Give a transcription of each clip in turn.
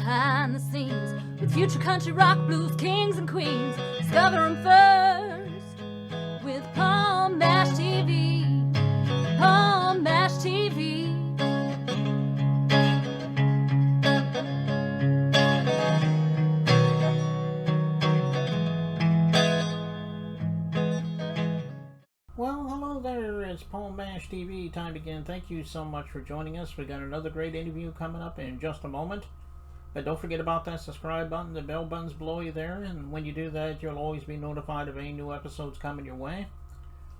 behind the scenes with future country rock blues kings and queens. Discover them first with Palm Bash TV. Palm Bash TV. Well, hello there. It's Palm Bash TV time again. Thank you so much for joining us. We got another great interview coming up in just a moment. But don't forget about that subscribe button. The bell button's below you there. And when you do that, you'll always be notified of any new episodes coming your way.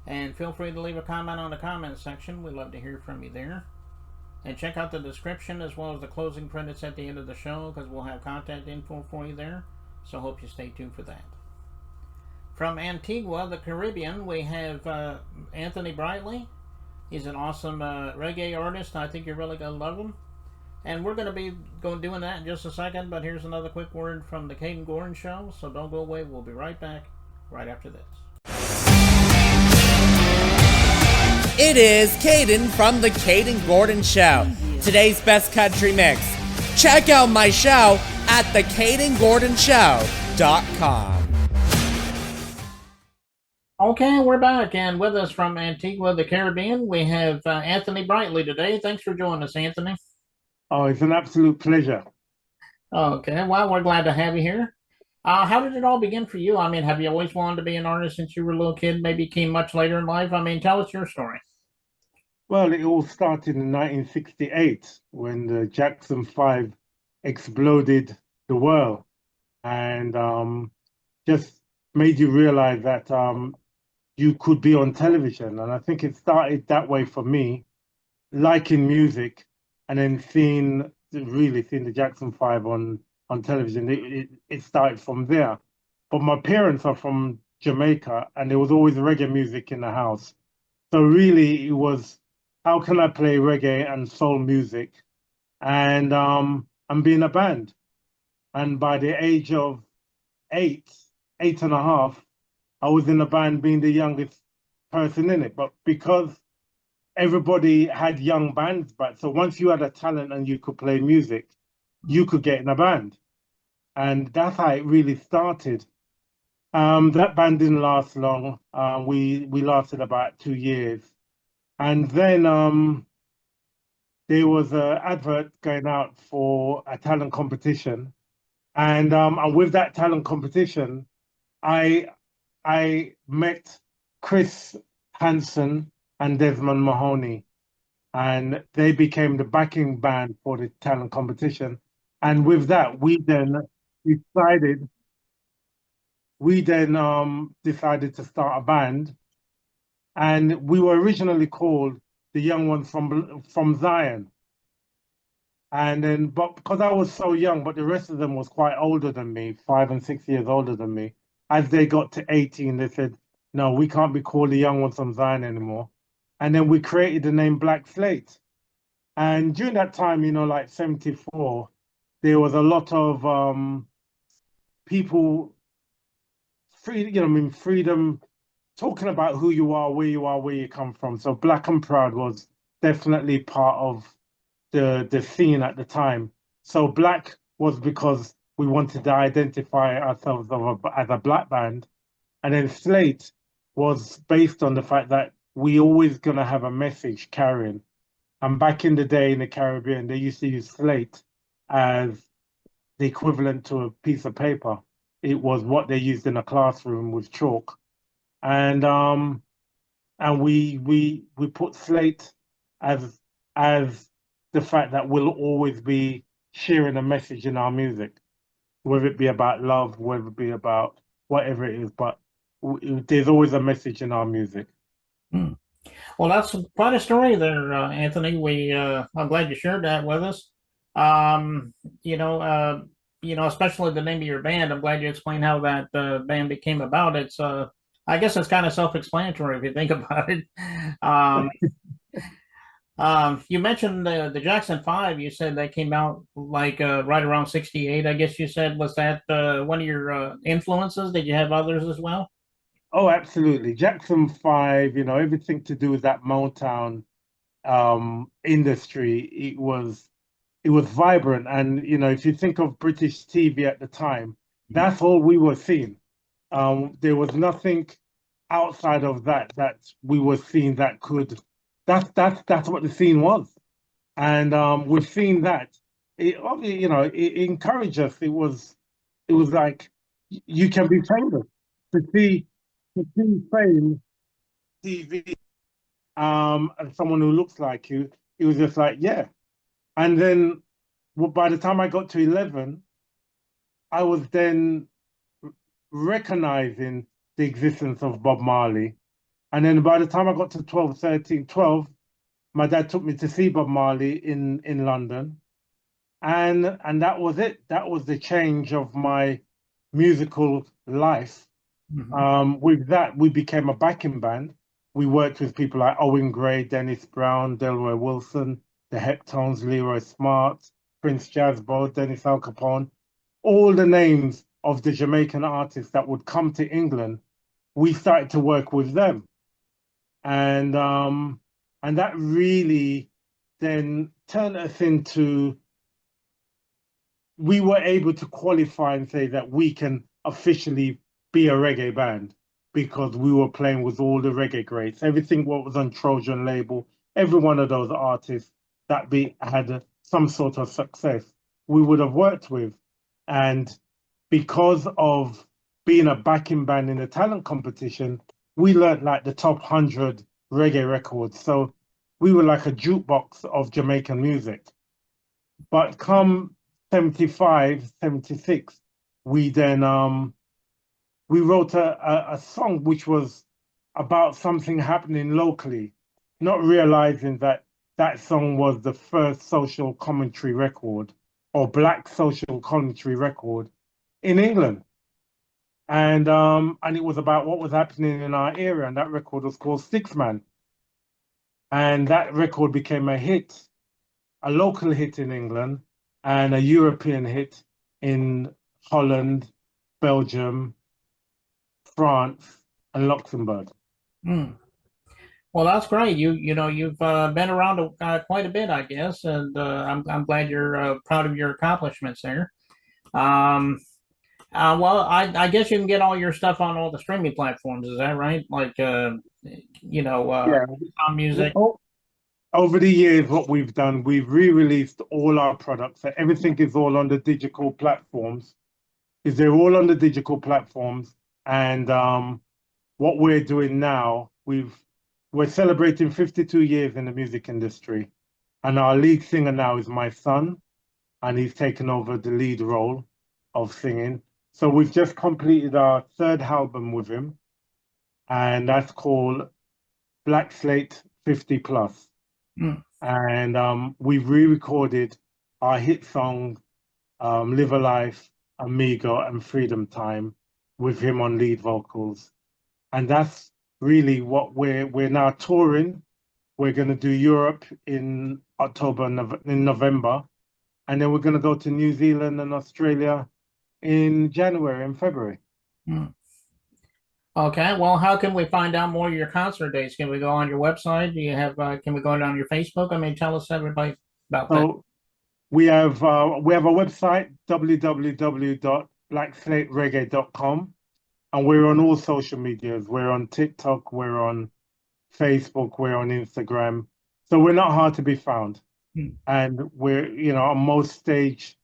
And feel free to leave a comment on the comment section. We'd love to hear from you there. And check out the description as well as the closing credits at the end of the show, because we'll have contact info for you there. So hope you stay tuned for that. From Antigua, the Caribbean, we have Anthony Brightly. He's an awesome reggae artist. I think you're really going to love him. And we're going to be doing that in just a second, but here's another quick word from the Caden Gordon Show. So don't go away. We'll be right back right after this. It is Caden from the Caden Gordon Show. Today's best country mix. Check out my show at thecadengordonshow.com. Okay, we're back, and with us from Antigua, the Caribbean, we have Anthony Brightly today. Thanks for joining us, Anthony. Oh, it's an absolute pleasure. Okay, well, we're glad to have you here. How did it all begin for you? I mean, have you always wanted to be an artist since you were a little kid? Maybe came much later in life? I mean, tell us your story. Well, it all started in 1968 when the Jackson 5 exploded the world and just made you realize that you could be on television. And I think it started that way for me, liking music and then seeing the Jackson 5 on television. It started from there. But my parents are from Jamaica and there was always reggae music in the house. So really it was, how can I play reggae and soul music and be in a band? And by the age of 8 and a half, I was in a band being the youngest person in it. But because everybody had young bands back, so once you had a talent and you could play music, you could get in a band. And that's how it really started. That band didn't last long. We lasted about 2 years. And then there was an advert going out for a talent competition. And with that talent competition, I met Chris Hansen and Desmond Mahoney, and they became the backing band for the talent competition. And with that, we then decided to start a band, and we were originally called the Young Ones from Zion. And then, but because I was so young, but the rest of them was quite older than me, 5 and 6 years older than me. As they got to 18, they said, no, we can't be called the Young Ones from Zion anymore. And then we created the name Black Slate. And during that time, like 74, there was a lot of people, freedom, talking about who you are, where you come from. So Black and Proud was definitely part of the scene at the time. So Black was because we wanted to identify ourselves as a black band. And then Slate was based on the fact that we always going to have a message carrying. And back in the day in the Caribbean, they used to use slate as the equivalent to a piece of paper. It was what they used in a classroom with chalk. And we put slate as the fact that we'll always be sharing a message in our music, whether it be about love, whether it be about whatever it is, but there's always a message in our music. Well, that's quite a story there, Anthony. I'm glad you shared that with us. Especially the name of your band. I'm glad you explained how that band became about. It's I guess it's kind of self-explanatory if you think about it. You mentioned the Jackson 5. You said that came out like right around 68. I guess you said, was that one of your influences? Did you have others as well? Oh, absolutely. Jackson 5, everything to do with that Motown industry. it was vibrant. And, you know, if you think of British TV at the time, that's all we were seeing. There was nothing outside of that we were seeing that could, that's what the scene was. And we've seen that. It, you know, it encouraged us. It was like you can be famous. To see fame TV, and someone who looks like you, it was just like, yeah. And then, well, by the time I got to 11, I was then recognizing the existence of Bob Marley. And then by the time I got to 12, 13, 12, my dad took me to see Bob Marley in London. And that was it. That was the change of my musical life. With that, we became a backing band. We worked with people like Owen Gray, Dennis Brown, Delroy Wilson, the Heptones, Leroy Smart, Prince Jazzbo, Dennis Al Capone, all the names of the Jamaican artists that would come to England. We started to work with them, and that really then turned us into. We were able to qualify and say that we can officially be a reggae band because we were playing with all the reggae greats. Everything what was on Trojan label, every one of those artists that had some sort of success, we would have worked with. And because of being a backing band in the talent competition, we learned like the top 100 reggae records. So we were like a jukebox of Jamaican music. But come 75, 76, we then we wrote a song which was about something happening locally, not realizing that that song was the first social commentary record or Black social commentary record in England. And it was about what was happening in our area, and that record was called Six Man. And that record became a hit, a local hit in England, and a European hit in Holland, Belgium, France, and Luxembourg. Well, that's great. You know you've been around quite a bit, I guess, and I'm glad you're proud of your accomplishments there. Well, I guess you can get all your stuff on all the streaming platforms. Is that right? Like you know, Yeah. Amazon Music. Over the years, what we've done, we've re-released all our products. So everything is all on the digital platforms. They're all on the digital platforms, and what we're doing now, we're celebrating 52 years in the music industry, and our lead singer now is my son, and he's taken over the lead role of singing. So we've just completed our third album with him, and that's called Black Slate 50 Plus. And we've re-recorded our hit song, Live a Life, Amigo, and Freedom Time with him on lead vocals. And that's really what we're now touring. We're going to do Europe in October, in November, and then we're going to go to New Zealand and Australia in January and February. Okay, well, how can we find out more of your concert dates? Can we go on your website? Do you have? Can we go on your Facebook? I mean, tell us everybody about that. So we have a website, www.blackslatereggae.com, and we're on all social medias. We're on TikTok, we're on Facebook, we're on Instagram. So we're not hard to be found, and we're on most stage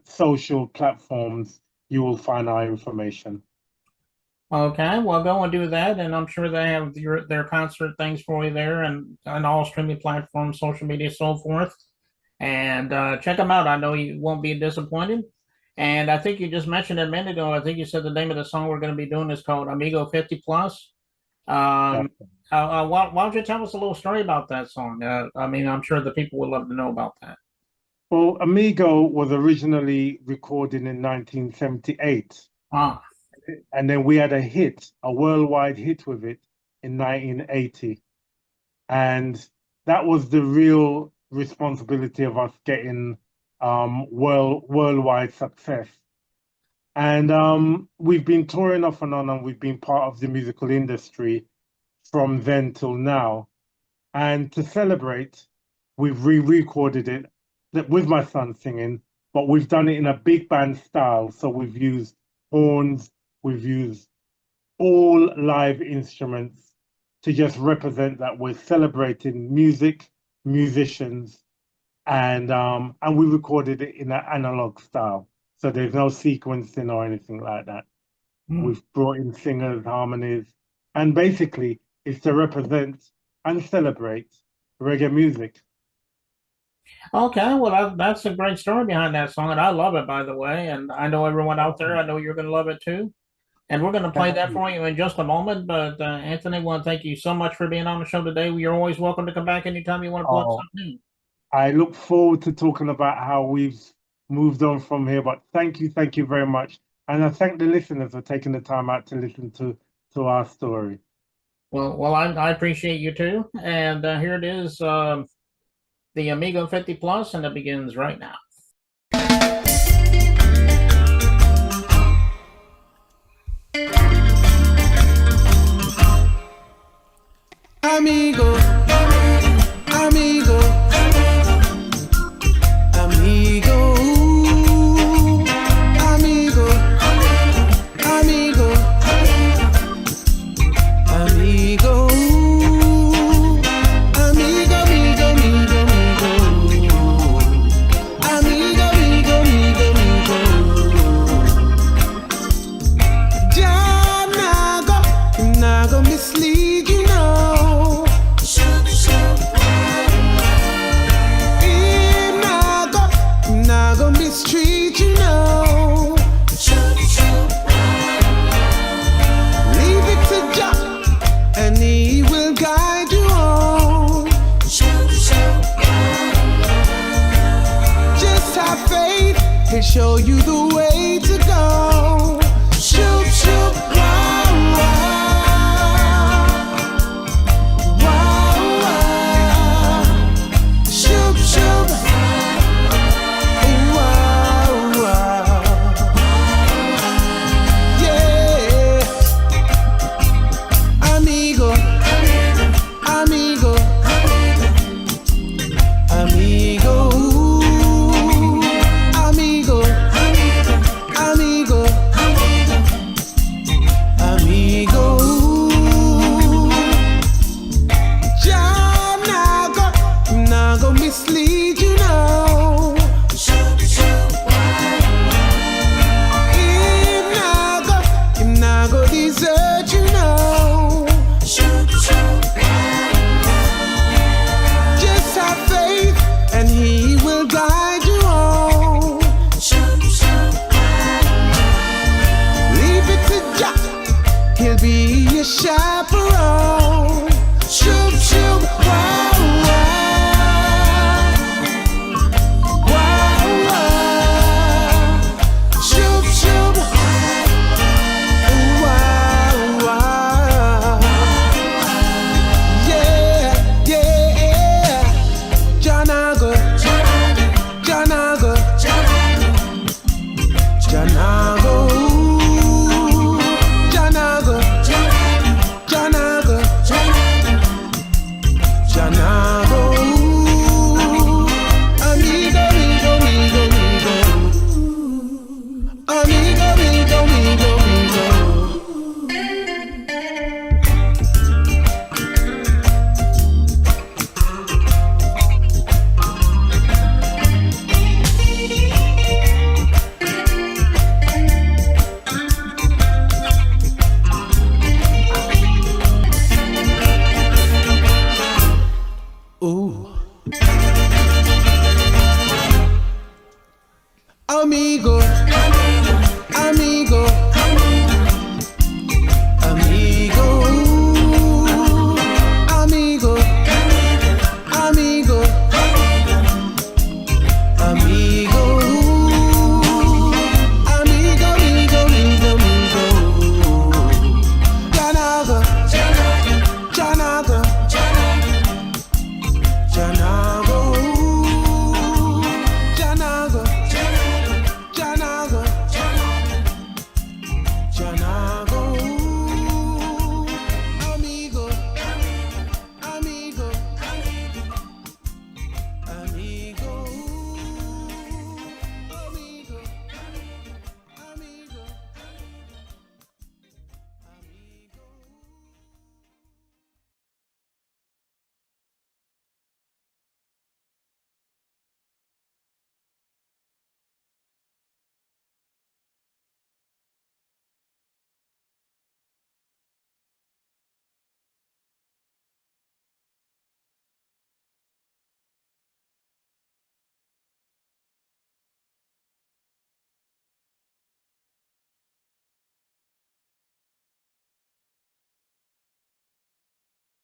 social platforms. You will find our information. Okay, well, go and do that, and I'm sure they have their concert things for you there, and on all streaming platforms, social media, so forth. And check them out. I know you won't be disappointed. And I think you just mentioned a minute ago. I think you said the name of the song we're going to be doing is called Amigo 50 Plus. Why don't you tell us a little story about that song? I mean, I'm sure the people would love to know about that. Well, Amigo was originally recorded in 1978. And then we had a worldwide hit with it in 1980. And that was the real responsibility of us getting worldwide success. And we've been touring off and on, and we've been part of the musical industry from then till now. And to celebrate, we've re-recorded it with my son singing, but we've done it in a big band style. So we've used horns, we've used all live instruments to just represent that we're celebrating music, musicians, and we recorded it in an analog style. So there's no sequencing or anything like that. We've brought in singers, harmonies, and basically it's to represent and celebrate reggae music. Okay, well, that's a great story behind that song, and I love it, by the way. And I know everyone out there, I know you're going to love it too. And we're going to play that for you in just a moment. But Anthony, I want to thank you so much for being on the show today. You're always welcome to come back anytime you want to plug something new. I look forward to talking about how we've moved on from here. But thank you very much. And I thank the listeners for taking the time out to listen to our story. Well, I appreciate you too. And here it is, the Amigo 50 Plus, and it begins right now. Amigo, amigo, amigo, amigo, amigo, amigo, amigo, amigo, amigo, amigo, amigo, amigo, ja nago mislead you now. Nago mistreat you now. Leave it to Jah, and He will guide you on. Just have faith, He'll show you the way to go.